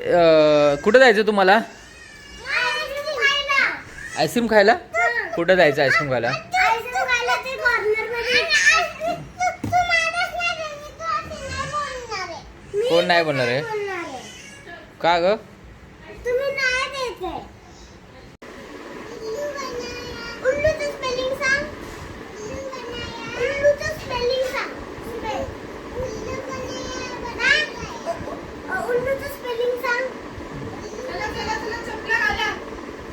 कुठं जायचं तुम्हाला? आईस्क्रीम खायला? कुठं जायचं आईस्क्रीम खायला? कोण नाही बोलणार आहे? का ग?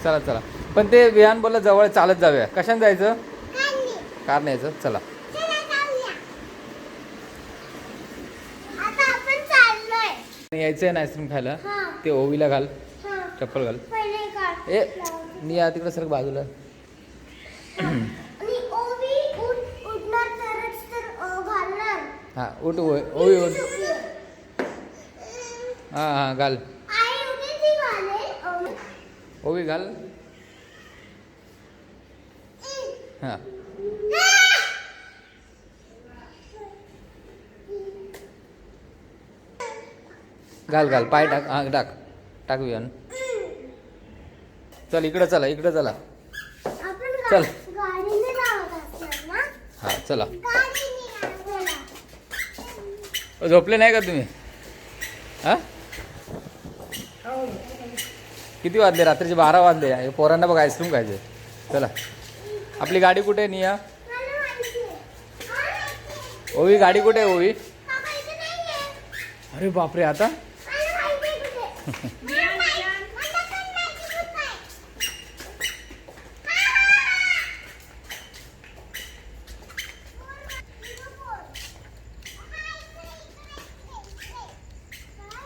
चला चला, पण ते विहान बोलला जवळ चालत जाऊया. कशाने जायचं? कार न्यायचं. चला यायचंय ना आईस्क्रीम खायला. ते ओवीला घाल, चप्पल घाल. ए मी या तिकडे सर बाजूला. हा उठ ओवी उठ. हा हा घाल ओवी घाल. हा घाल घाल पाय टाक. हा टाक टाक विहान. चल इकडं चला, इकडं चला. चल हा चला. झोपले नाही का तुम्ही? हा किती वाजले? रात्रीचे 12 वाजले. पोरांना बघा आईस्क्रीम खायचे. चला आपली गाडी कुठे आहे? निया ओवी गाडी कुठे आहे? ओवी अरे बापरे आता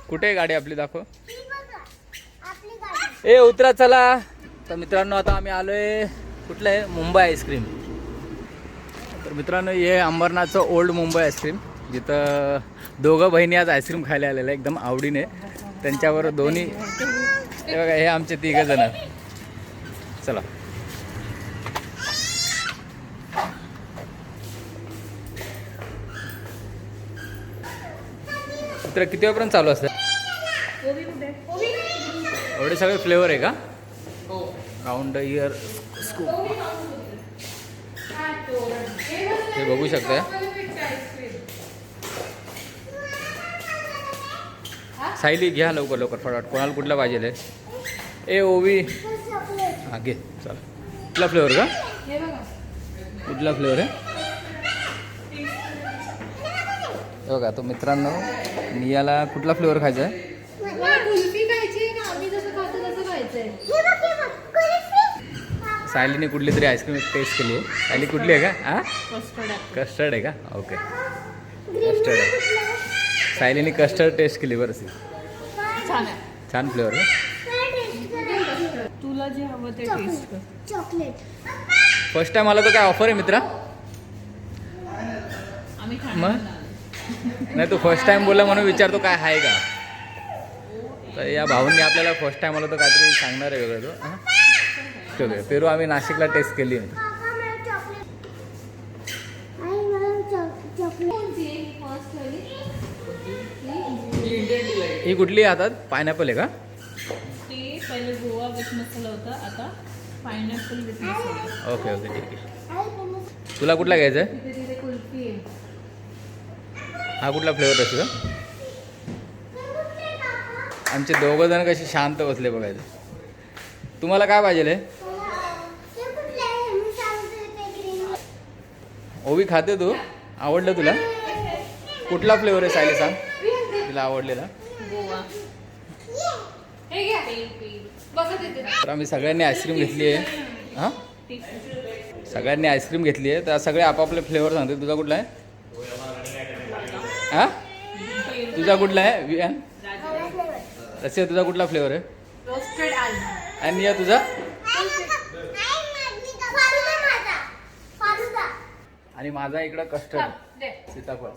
कुठे आहे गाडी आपली? दाखव. ए उतरा चला. तर मित्रांनो आता आम्ही आलोय कुठलं आहे? मुंबई आईस्क्रीम. तर मित्रांनो हे अंबरनाथचं ओल्ड मुंबई आईस्क्रीम, जिथं दोघं बहिणी आज आईस्क्रीम खायला आलेलं आहे एकदम आवडीने. त्यांच्यावर दोन्ही हे बघा, हे आमचे 3 जण. चला मित्र किती वेळपर्यंत चालू असतं? एवढे सगळे फ्लेवर आहे का? राऊंड इयर स्कूप हे बघू शकता. सायली घ्या लवकर लवकर फटाफट. कोणाला कुठला पाहिजे? ए ओवी हा घे. चला कुठला फ्लेवर का? कुठला फ्लेवर आहे? बघा तो मित्रांनो नियाला कुठला फ्लेवर खायचा आहे? सायलीने कुठली तरी आईस्क्रीम टेस्ट केली आहे. सायली कुठली आहे का? हा कस्टर्ड आहे का? ओके कस्टर्ड आहे. सायलीने कस्टर्ड टेस्ट केली. बरं छान फ्लेवर आहे. तुला जे हवं ते टेस्ट कर. चॉकलेट फर्स्ट टाइम आला तर काय ऑफर आहे मित्रा? मग नाही तू फर्स्ट टाइम बोलला म्हणून विचारतो काय आहे का. तर या भाऊंनी आपल्याला फर्स्ट टाइम आलं तर काहीतरी सांगणार आहे वेगळं. तो हां ठीक पेरू आम्ही नाशिकला टेस्ट केली. ही कुठली हातात? पायनॅपल आहे का? ते पहिले गोवा विथ मसाला होता, आता pineapple with masala. Okay okay ठीक आहे. तुला कुठला घ्यायचा आहे? तिथे कुल्फी आहे. हा कुठला फ्लेवर असतो का? आमचे 2 जण कसे शांत बसले बघायचं. तुम्हाला काय पाहिजे? ओवी खाते तू? आवडलं तुला? कुठला फ्लेवर आहे सायली सांग तिला आवडलेला? तर आम्ही सगळ्यांनी आईस्क्रीम घेतली आहे. हां सगळ्यांनी आईस्क्रीम घेतली आहे. तर सगळे आपापले फ्लेवर सांगते. तुझा कुठला आहे? हां तुझा कुठला आहे विहान? तसे तुझा कुठला फ्लेवर आहे? Roasted almond. आणि या तुझा? आणि माझा इकडं कस्टर्ड सीताफळ.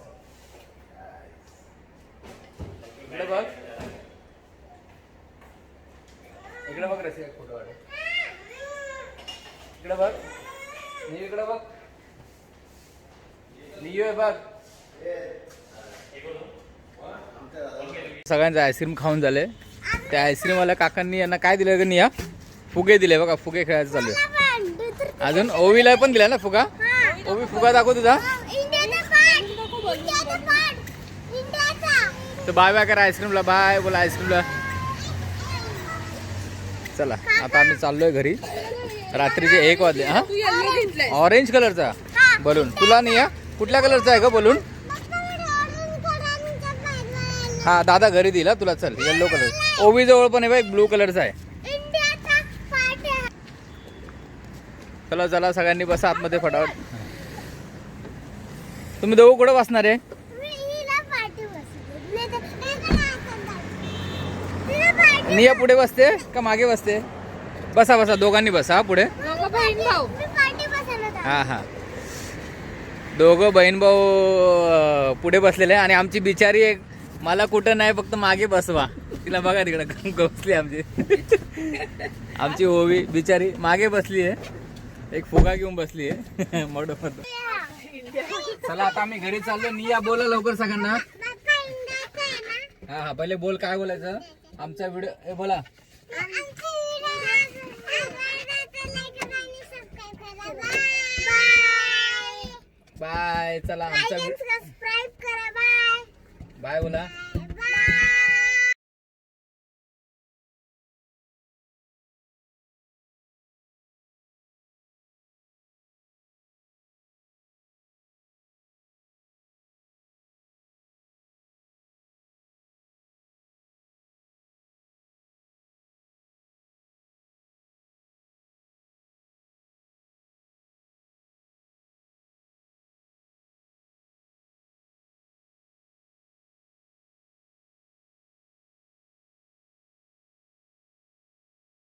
इकडे बघ, इकडे बघ रसिका फोटो वाढ. इकडे बघ नियू, इकडे बघ नियू आहे बघ. सगळ्यांचं आईस्क्रीम खाऊन झाले. त्या आईस्क्रीमवाल्या काकांनी यांना काय दिलं का निया? फुगे दिले बघा, फुगे खेळायचं चालू आहे. अजून ओवीला पण दिला ना फुगा? ओवी फुगा दाखव तुझा. तर बाय बाय करा आईस्क्रीमला, बाय बोला आईस्क्रीमला. चला आता आम्ही चाललोय घरी. रात्रीचे 1 वाजले. हा ऑरेंज कलरचा बलून तुला नाही या? कुठल्या कलरचा आहे का बलून? हा दादा घरी दिला तुला. चल येल्लो कलर. ओवी जवळ पण आहे बघ, ब्लू कलरचा आहे. चला चला सगळ्यांनी बसा आतमध्ये फटाफट. तुम्ही दोघं कुठं बसणार आहे? निया पुढे बसते का मागे बसते? बसा बसा दोघांनी बसा पुढे. हा हा दोघं बहीण भाऊ पुढे बसलेले आहे आणि आमची बिचारी एक मला कुठं नाही फक्त मागे बसवा. तिला बघा तिकडं बसली आमची आमची ओवी बिचारी मागे बसली आहे. एक फुगा घेऊन बसली आहे मोठं मोठं. चला आता आम्ही घरी चाललो. निया बोला लवकर सगळ्यांना. हा हा पहिले बोल काय बोलायचं. आमचा व्हिडिओ बोला. बाय. चला आमचा बाय बोला.